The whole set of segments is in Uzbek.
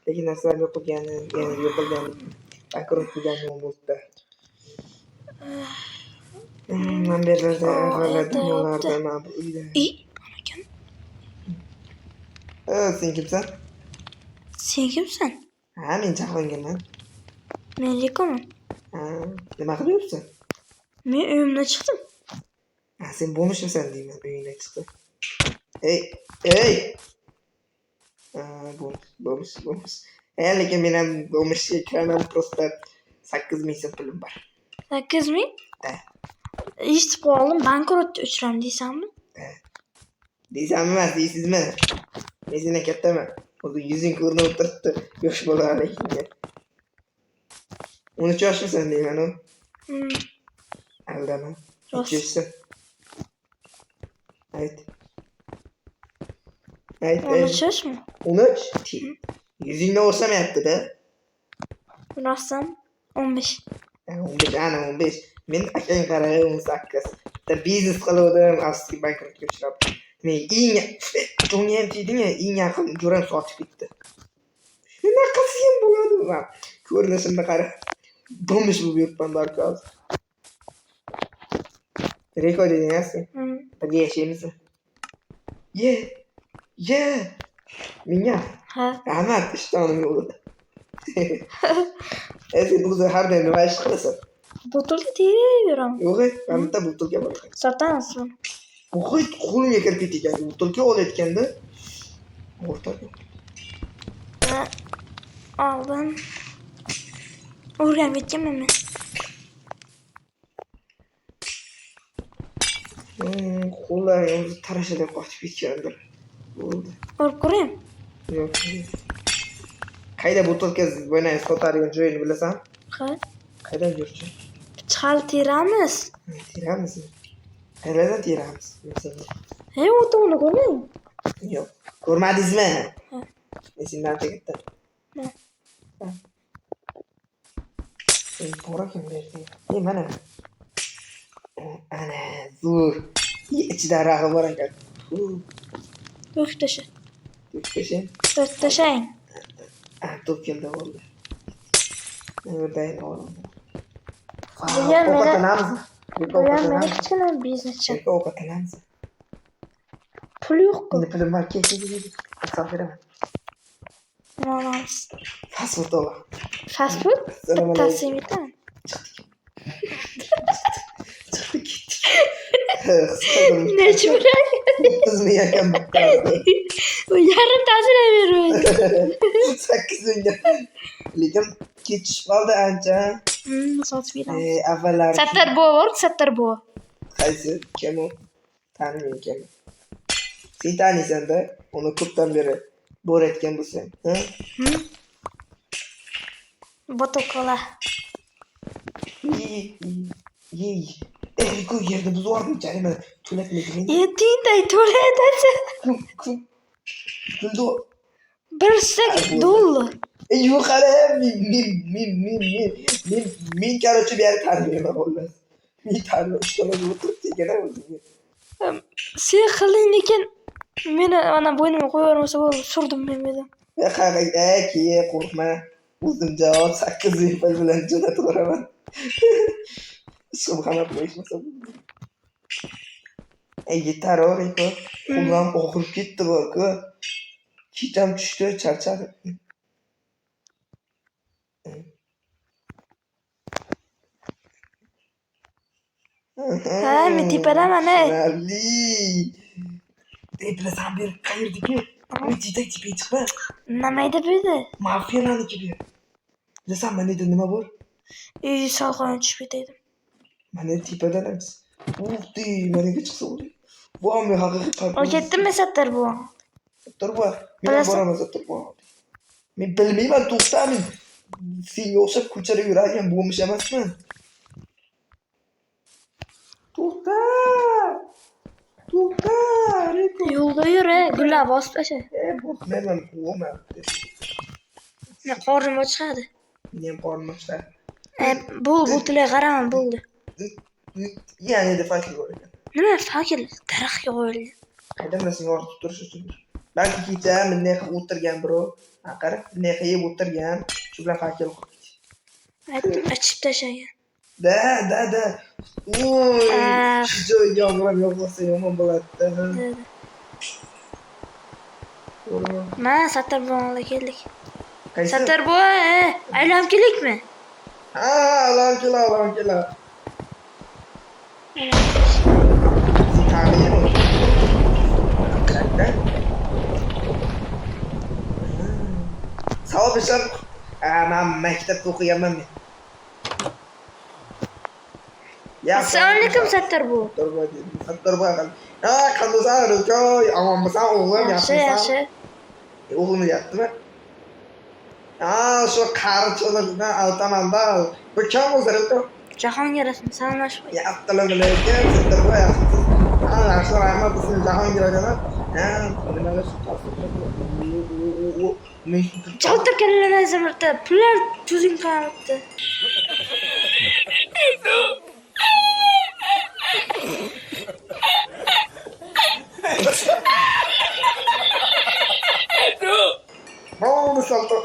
lekin narsalarni yo'qolgani, yana yo'qolgani, bankrot bo'lgani bo'ldi. Men berlarda avvallardan yo'lardim bu uyda. Ekan. Sen kimsan? Sen kimsan? Ha, men chaqlanganman. Men Likoman. Ha, nima qilib yuribsan? Men uyimdan chiqdim. Ha, sen bo'lmishmisan deyman, uyingdan chiqdim. Ey! Bo'lmish. Lekin men ham bo'lmishga kiraman, prosta 8000 so'm pulim bor. 8000? Ha. Eshitib qoldim, bankrotga uchram deysanmi? Ha. Deysanmi emas, deysizmi? Men sendan kattaman. O'zi yuzing ko'rinib o'tiribdi, yosh bola lekin. 13 yoshmisan deyman u. Aldama. Necha yoshsan? Ayt. 13 yoshmi? 13? Yuzingdan o'xshamayapti-da. Rostdan 15. 15. Men akang qarag'i 18. Bitta biznes qiluvdim, afsuski bankrotga uchrab. Men unga ham tegding-a, eng yaqin jo'ram sotib ketdi. Shunaqa sen bo'ladimi? Ko'rinishimni qara. Bo'lmish bo'lib yuribman balki hozir. Rekord edingasi. Birga yashaymiz. Ye. Menga? Ha. Rahmat, ishtonim yo'lida. Sen o'zi har doim nima ish qilasan? Butulka teraveram. Yo'q, men bitta butulka bor. Sotamizmi? O'qit qo'limga kirib ketgan. Butulka olayotganda o'rtaga. Aldım. O'rganib ketganman men. Qo'llaring o'zi tarashada qotib ketgandir. Bo'ldi. Urib ko'raymi? Yo'q. Qayda butulka o'ynay sotadigan joyini bilasan? Ha. Qaydan yurchi? Chal teramiz. Teramiz. Qayerdan teramiz? O'ta uni ko'rmang. Yo'q. Ko'rmadingizmi? Ha. Men sendan tegdim. Ha. To'g'ri kim berdi? Mana. Ana, zo'r. Ichida rag'i bor ekan. Yo'q tasha. Tashang. To'kildi bo'ldi. O'rdayin o'rindi. Meni kichkina bizneschi. Ovqatlanamiz. Pul yo'q-ku. Meni pulim bor, kel. Hisob beraman. Nolamiz. Fast food ola. Fast food? Bittasi yemeyman. Nechi bo'ladi? Bizni yakam bitta. Yarim ta'sir bermaydi. 8 mingga. Lekin ketishib qoldi ancha. Sotib beramiz. Avvallar. Sattar bor, Sattar bor. Qaysi? Kim u? Tanimayman. Sen taniysan-da, uni ko'pdan beri bor aytgan bo'lsang, ha? Botokola. Ku yerda buzib yubordim, jarima to'latmaydi. Tinday to'latadi. Kuldo. Bir sek dollar. Yo'q hali men короче bir yer taniyman xullas. Men tanib ishlamay o'tirib tegana o'zimga. Sen qiling lekin meni mana bo'ynimga qo'yib yubormasa bo'ldi, surdim men dedim. Qo'rqma. O'zim javob 8 pul bilan jo'natib qo'yaman. Ishim qanot bo'lmasa bo'ldi. Yetar o'riko. Qo'lim og'rib ketdi borku. Kitam tushdi, charchadim. Ha, men tepadaman, Bilasan bir qayerdagi? Yetak tipi chiqma. Nima edi bu edi? Mafiyalarniki bu. Bilasan mana yerda nima bor? Salqon tushib ketaydim. Mana tepadan emas. Managa chiqsa bo'ladi. Bu ham haqiqiy qalb. O ketdimi Sattar bu? Sattar bu. Men boraman Sattar bu. Men bilmayman, to'xtamin. Senga o'xshab ko'chada yuradigan bo'lmish emasman. To'xta! Yo'lda yur, gullar bosib tasha. Bosmayman, qo'yman. Men qornim ochadi. Men ham qornim ochadi. Butulga qaraman, bo'ldi. Ya'ni fakir bor ekan. Nima fakir? Daraxtga qo'yilgan. Qaydan bilasan ortib turish uchun? balki kecha bunday qilib o'tirgan bro. Qara, bunday qilib o'tirgan. Shu bilan fakir qildik. Aytdim, ichib tashlagan. Da. Oy, Ah. shu joyga yog'lasa yomon bo'ladi-da. Dedi. Mana Sattar bilan keldik. Qaysi? Sattar boy, aylanib kelikmi? Ha, alam kela. Taniymi? Katta. Savob ishlar. Men maktabda o'qiganman men. Assalomu alaykum Sattar boy. Sattar boy. Ha, qandosan, Ro'koy? Amonmisan o'g'lim? Yaxshi. O'g'lim yatdimi? Ha, shu qaricholardan aytaman-da. Bu kim o'zi, Ro'koy? Jahongir ismi, salomlashib qo'y. Assalomu alaykum, Sattar boy. Ha, yaxshi, rahmat, ismim Jahongir akaman. Ha, nimalar Chaltir kallalar zamirda pullar cho'zing qolibdi. Bo'ldi salto.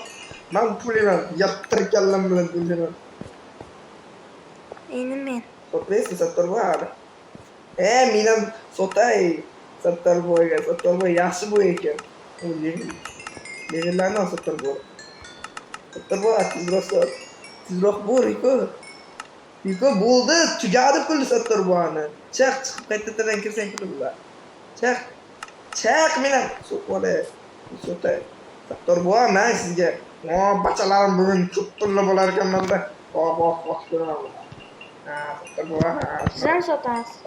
Men puliman, yaptirganlar bilan puliman. Endi men. Sotmaysiz Sattar boy. Men sotay. Sattar boyga, Sattar boy yaxshi boy ekan. Levellarni Sattar boy. Sattar boy, tezroq bo'l, Riko bo'ldi, tugadi pul Sattar boyni. Chiq, qaytadan kirsang puli bo'lar. Chiq, men sotay. Sattar boy, men sizga, bachalarim bugun ko'p pulli bo'lar ekanman-da. Boq ko'raman. Sattar boy. Siz ham sotasiz.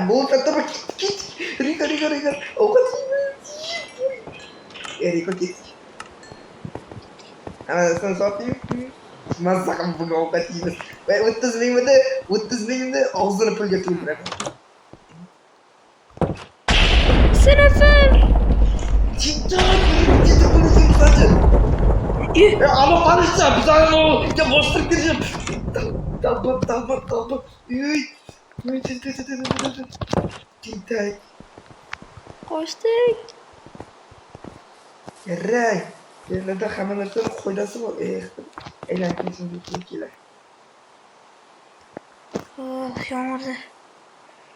Bu Sattar boy, git. Riko. Ovqat yeymiz. Riko git. Sen sotdingmi? Mazza qilib bugun ovqat yeymiz. Va 30 mingni og'zini pulga to'ldiraman. Sinafim. Ama barışça bir tane o ya bastırıp gireceğim. Dalma. Tintak. Qo'shdik. Yarray. Yerlarda hamma narsaning qoidasi bor. Aylanib kelar. Yomg'irda.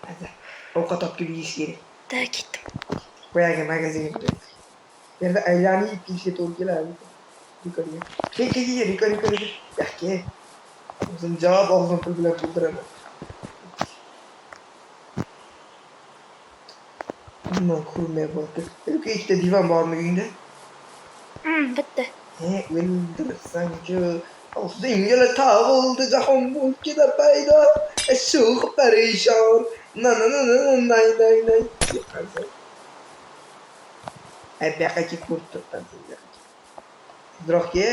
Hadi. Ovqat olib kelib yeyish kerak. Da ketdim. Boyagi magazinga kirib. Yerda aylanib kelishga to'g'ri keladi. Riko. Yaxshi. O'zim javob og'zim pul bilan to'ldiraman. Bundan ko'rmay bo'ldi. Ikkita divan bormi uyingda? Bitta. O'ldirsan-ku. O'zingga tavildi jahon mulkida paydo. Sho'x parishon. Nay. Ay, buyoqqa ko'rib turibman sizga. Tezroqga.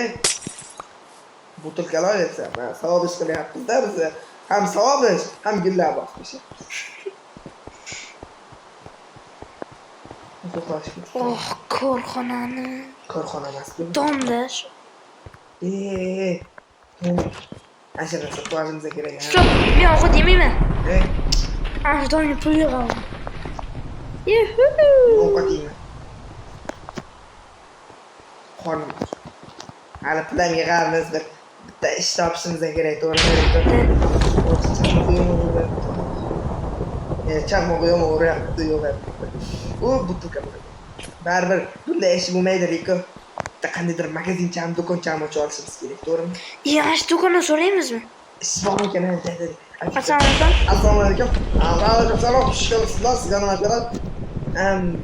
Butilkalar esa, savob ish qilyapmiz-da biz. Ham savob ish, ham gullar boqish. Korxonani. Korxona emas-ku. Domda shu. Ashara sotishimiz kerak. Stop, men ovqat yemayman. Ey, Domni pul yig'aman. Yuhu. ovqat yeyman. Qonim. Hali pul ham yig'amiz, bitta ish topishimiz kerak, to'g'rimi? Chaqmoq uryapti, u butilka. Baribir bunday ish bo'lmaydi, Riko. Bitta qandaydir magazinchami, do'konchami ochib olishimiz kerak, to'g'rimi? Yaxshi do'kondan so'raymizmi? Ish bormi ekan, dedi. Assalomu alaykum. Assalom, xush kelibsizlar. Sizga nima kerak?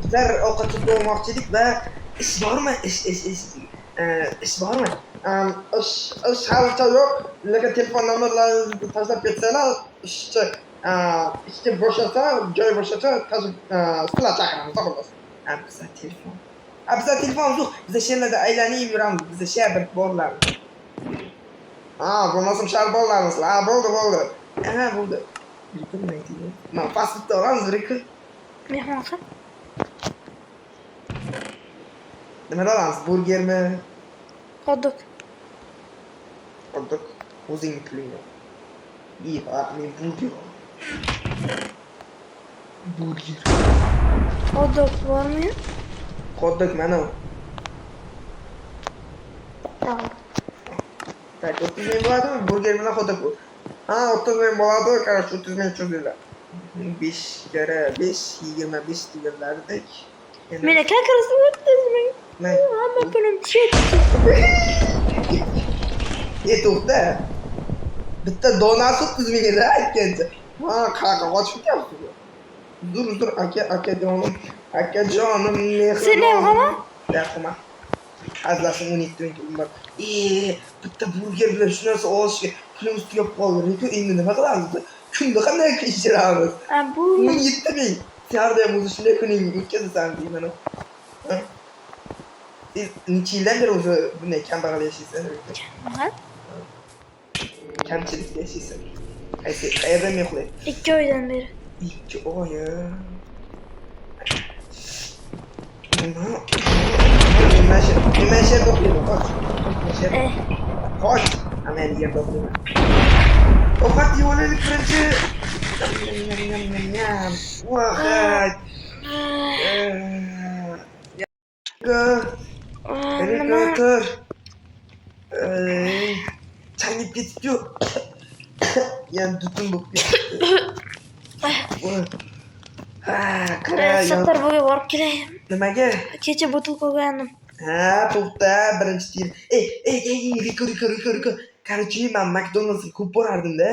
Bizlar ovqat olmoqchi edik va ish bormi? Ish bormi? Ish halicha yo'q. Lekin telefon nomerlaringizni tashlab ketsanglar, ishga bo'shasa, joy bo'shasa, sizlar chaqiramiz, xolos. Bizda telefon yo'q. Biz she'rlarda aylanib yuramiz. Bizda she'r bir borlar. Bo'lmasam she'r borlarmiz. Bo'ldi. Bo'ldi. Men pastda olamiz, Riko. Mehmon qil. Nima olamiz? Burgermi? Hotdog. O'zing pulingni. Men burger. Burger. Hot-dog bormi? Hot-dog mana u. Tamam. Tak, 30 ming bo'ladimi? Burger bilan hot-dog bu. Ha, 30 ming bo'ladi, qaror 30 ming cho'zinglar. 5 kere 5, 25 deganlaridek. Meni kakirasiz o'tdizmang. Men Hamma pulim ketdi. to'xta. Bitta donasi 30 mingga aytgancha. Ha, qaqa qochib ketyapsiz. Dur, akajonim, mehr. Sen ham qama? Yo'qma. Hazlashim 17 ming pul bor. Bitta burger bilan shu narsa olishga pulimiz tugab qoldi. Endi nima qilamiz? Kunda qanday kechiramiz? Bu 17 ming. Sharda ham o'zi shunday kuning o'tkazasan deyman. Siz necha yildan beri o'zi bunday kambag'al yashaysiz? nima? Kamchilikda yashaysiz. Qayerdan yo'qlaysiz? 2 oydan beri. 2 oy. Nima yerda o'qiydi? Qoch. Amen yerda o'qiydi. Ovqat yeb olaylik birinchi. Vaqt. Nima? Changib ketibdi. Yana dutum bo'lib ketdi. Qara, Sattar bo'ga borib kelay. nimaga? Kecha butul qo'ygandim. Ha, to'xta, birinchi tiyil. Riko. Короче, men McDonald'sga ko'p borardim-da.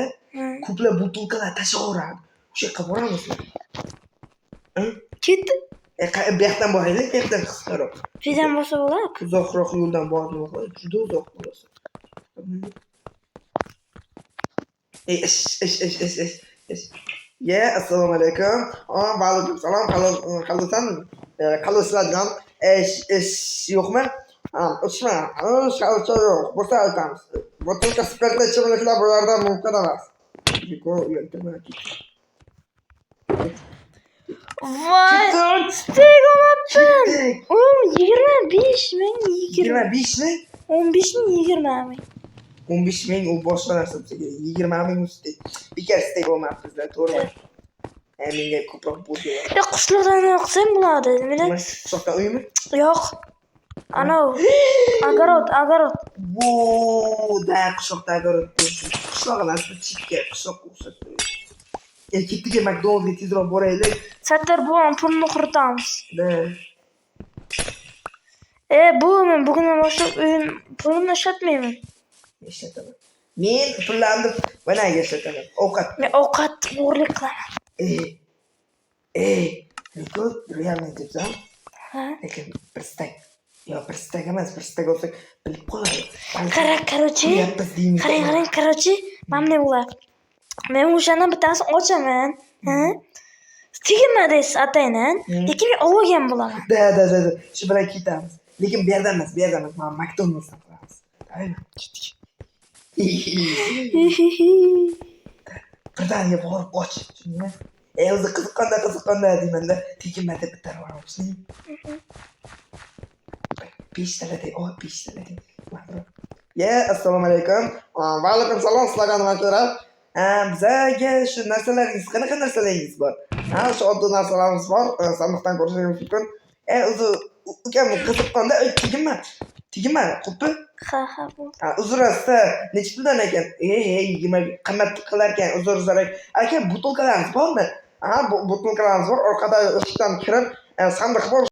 Ko'plab butilkalar tashaverardim. O'sha yoqqa boramizmi? Ketdi. Bu yoqdan boraylik, bu yoqdan qisqaroq. Fidan bo'lsa bo'ladi. Uzoqroq yo'ldan bordim, juda uzoq bo'lsa. Assalomu alaykum. Va alaykum salom. Qalasizlar? Yo'qmi? Uchma. Shalcha yo'q. Bo'lsa aytamiz. Botinka spirtli ichimliklar bu yerda mumkin emas. Voy, stek olmabman. 25 ming 25 ming? 15 ming 20 ming. 15 ming u boshqa narsa bo'lsa kerak. 20 ming ustek. Bekar stek olmabmizda, to'g'rimi? Menga ko'proq bo'ldi. Qushlardan o'qsam bo'ladi. Nima? So'qqa uymi? Yo'q. Ana огород. Da qishloqda огород. Qishloq emas, chikka qishloqqa o'xshab. Ketdiga McDonald'sga tezroq boraylik. Sattar buvam pulni quritamiz. Bu men bugundan boshlab pulimni ishlatmayman. Ishlataman. Men pullarni banaga ishlataman. Ovqat. Men ovqat o'g'irlik qilaman. Niko, realniy debsan? Ha? Lekin bir stak emas, bir stak olsak bilib qoladi. Qarang, короче, mana bunday bo'ladi. Men o'shandan bittasini ochaman. Tegirma deysiz ataynan. Lekin men olgan bo'laman. Da. Shu bilan ketamiz. Lekin bu yerdan emas. Mana McDonald'sdan qilamiz. Ayni. Ketdik. Birdaniga borib och. Tushundingmi? O'zi qiziqqanda deymanda, tegirmada bitta boramiz. 5 taladek. Assalomu alaykum. Va alaykum salom, sizlarga nima kerak? Bizaga shu narsalaringiz, qanaqa narsalaringiz bor? Shu oddiy narsalarimiz bor. Sandiqdan ko'rishingiz mumkin. O'zi ukam qiziqqanda tegirma, qoppi? Ha. Uzr-asta, necha puldan ekan? 20 qimmat qilar ekan, uzr. Aka, butilkalarimiz bormi? Butilkalarimiz bor. Orqada eshikdan kirib, sandiq bor.